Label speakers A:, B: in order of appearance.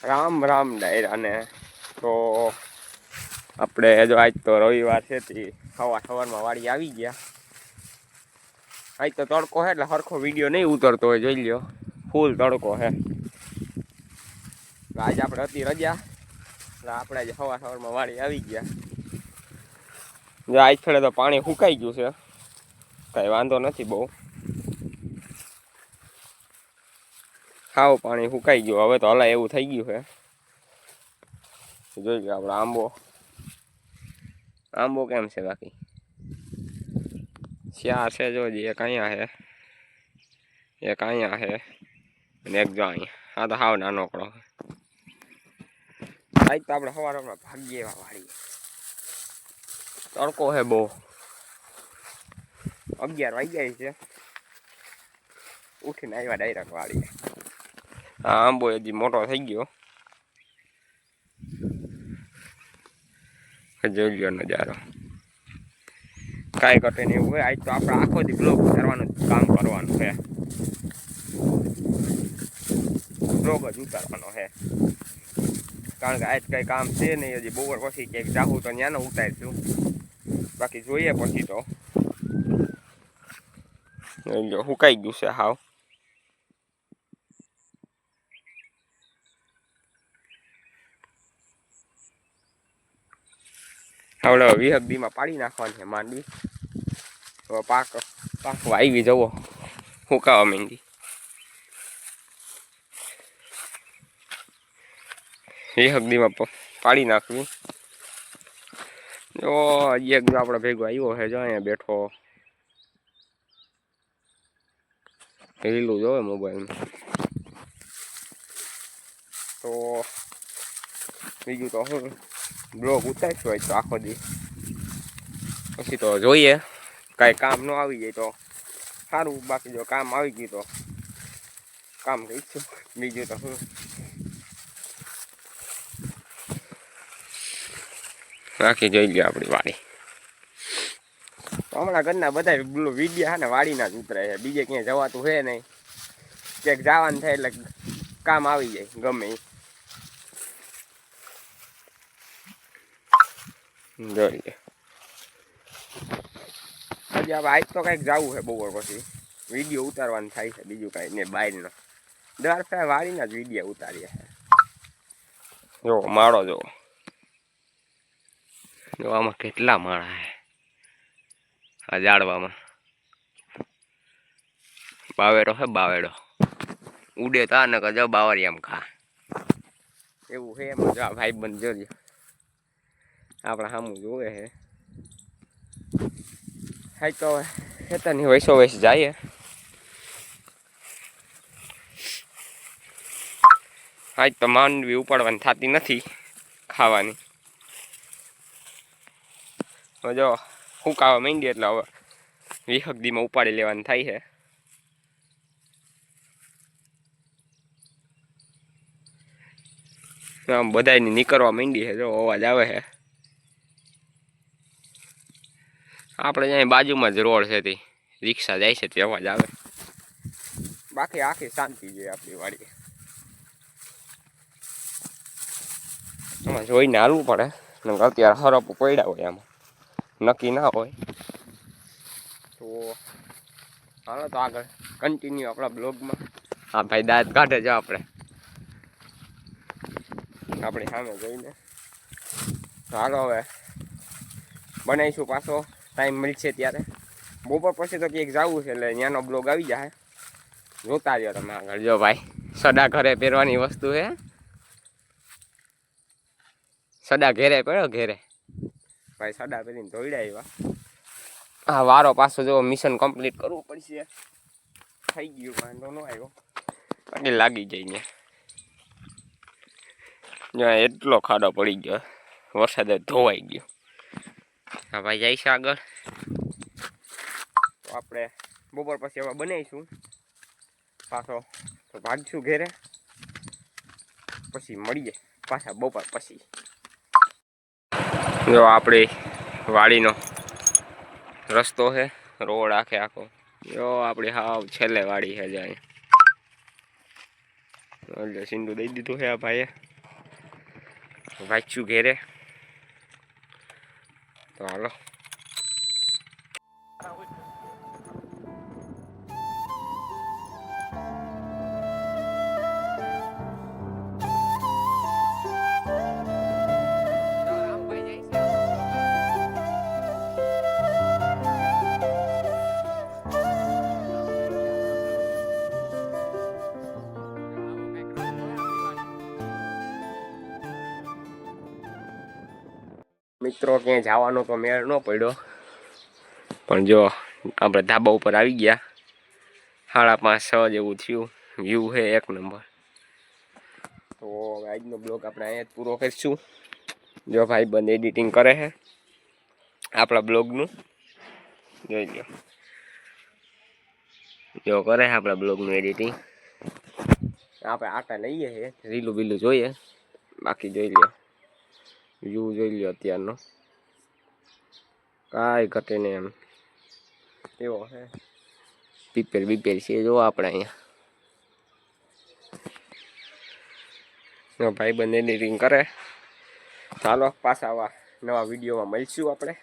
A: રામ રામ ડાયરા ને તો આપણે જો આજ તો રવિવાર છે તે સવારમાં વાડી આવી ગયા. આજ તો તડકો છે એટલે સરખો વિડીયો નહીં ઉતરતો હોય, જોઈ લ્યો ફૂલ તડકો છે. આજ આપણે હતી રજા એટલે આપણે આજે સવારમાં વાડી આવી ગયા. જો આજ ફેરે તો પાણી સુકાઈ ગયું છે, કાંઈ વાંધો નથી બહુ. ખાવ પાણી સુકાઈ ગયું, હવે તો હલાય એવું થઈ ગયું છે. જોઈ લો આપણે આંબો કેમ છે બાકી શ્યા છે. જો એક અહીંયા છે, એક અહીંયા છે અને એક જો અહીંયા. આ તો હાવ નાનોકડો. આજ તો આપણે સવારમાં ભાગીએ એવા વાળીએ. તડકો છે બહુ, 11 વાગ્યા છે. ઉઠીને આવ્યા ડાયરેક્ટ વાળીએ. આ આંબો હજી મોટો થઈ ગયો. જોઈ લ્યો નજારો, કાંઈ ઘટે ને એવું હોય. આજ તો આપણે આખો દી બ્લોગ ઉતારવાનું કામ કરવાનું છે. બ્લોગ જ ઉતારવાનો છે, કારણ કે આજ કંઈ કામ છે નહીં. હજી બપોર પછી ક્યાંક જાવું તો ત્યાંનો ઉતારીશું, બાકી જોઈએ પછી તો. સુકાઈ ગયું છે હાવ. હવે 20 દીમાં પાડી નાખવાની છે માંડવી. તો પાકવા આવી જવો, સુકાવા માંડી. 20 દીમાં પાડી નાખવી. જો હજી એક આપણે ભેગો આવ્યો છે, જો અહીંયા બેઠો રીલું જોવે મોબાઈલમાં. તો બીજું તો હું બ્લોગ ઉતારીશું હોય તો આખો દી. પછી તો જોઈએ, કાંઈ કામ ન આવી જાય તો સારું, બાકી જો કામ આવી ગયું તો કામ કરીશું. બીજું તો શું, બાકી જોઈ લ્યો આપણી વાડી. હમણાં ઘરના બધા વિડીયા છે ને વાડીના જ ઉતરે છે, બીજે ક્યાંય જવાતું છે નહીં. ક્યાંક જવાનું થાય એટલે કામ આવી જાય ગમે એ. જોઈ લે હજી આપણે આજ તો કંઈક જવું છે બપોર પછી. વિડીયો ઉતારવાનું થાય છે, બીજું કાંઈ ને બહારનો. દર ફેર વાડીના જ વિડીયો ઉતારીએ છે. જો માળો જો આમાં કેટલા માળા છે. આ ઝાડવામાં બાવેડો છે, બાવેડો ઉડે તા ને જો બાવરી આમ ખા એવું છે. એમાં જો આ ભાઈ બંધ જોજો આપણા સામું જોવે છે. હાઈ તો ખેતરની વૈસો વૈસ જાય. આજ તો માંડવી ઉપાડવાની થતી નથી ખાવાની. હવે જો સુકાવા માંડી એટલે હવે 20 દીમાં ઉપાડી લેવાની થાય છે. આમ બધાની નીકળવા માંડી છે, જો અવાજ આવે છે. આપણે ત્યાં બાજુમાં જ રોડ છે, તે રિક્ષા જાય છે તે અવાજ આવે. બાકી આખી શાંતિ જોઈએ આપણી વાડી. એમાં જોઈને હાલવું પડે, અત્યારે હરપ પડ્યા હોય એમાં નક્કી ના હોય. તો હાલો તો આગળ કન્ટિન્યુ આપણા બ્લોગમાં. હા ભાઈ દાંત કાઢે છે આપણી સામે જોઈને. હાલો હવે બનાવીશું પાછો, ટાઈમ મળશે ત્યારે. બપોર પછી તો ક્યાંક જવું છે એટલે ત્યાંનો બ્લોગ આવી જાય. જોતા રહ્યો તમે આગળ. જો ભાઈ સડા ઘરે પહેરવાની વસ્તુ છે. સડા ઘેરે પડ્યો ઘેરે ભાઈ, સડા પહેરીને ધોઈડા આવ્યા. હા વારો પાછો જો મિશન કમ્પ્લીટ કરવું પડશે. થઈ ગયું, વાંધો ન આવ્યો, પગે લાગી જાય ને એટલો ખાડો પડી ગયો, વરસાદે ધોવાઈ ગયો. હા ભાઈ જાય છે આગળ. તો આપણે બપોર પછી હવે બનાવીશું પાછો, તો ભાગશું ઘેરે. પછી મળીએ પાછા બપોર પછી. જો આપણી વાડીનો રસ્તો છે, રોડ આખે આખો. જો આપણી હાવ છેલ્લે વાડી છે. જાય સિંધુ દઈ દીધું છે આ ભાઈએ. વાંચ્યું ઘેરે. તો હાલો. મિત્રો ક્યાંય જવાનો તો મેળ ન પડ્યો, પણ જો આપણે ધાબા ઉપર આવી ગયા. 5:30 જેવું થયું. વ્યૂ છે એક નંબર. તો આજનો બ્લોગ આપણે અહીંયા જ પૂરો કરીશું. જો ભાઈ બંધ એડિટિંગ કરે છે આપણા બ્લોગનું, જોઈ લો. જો કરે છે આપણા બ્લોગનું એડિટિંગ. આપણે આટા લઈએ છે, રીલું બીલું જોઈએ, બાકી જોઈ લો. વ્યૂ જોઈ લો અત્યારનો, કાંઈ ઘટે નહીં એમ એવો છે. પીપેર બીપેર છે જો આપણે અહીંયા ભાઈ બંધ એડિટિંગ કરે. ચાલો પાછા આવા નવા વિડીયોમાં મળીશું આપણે.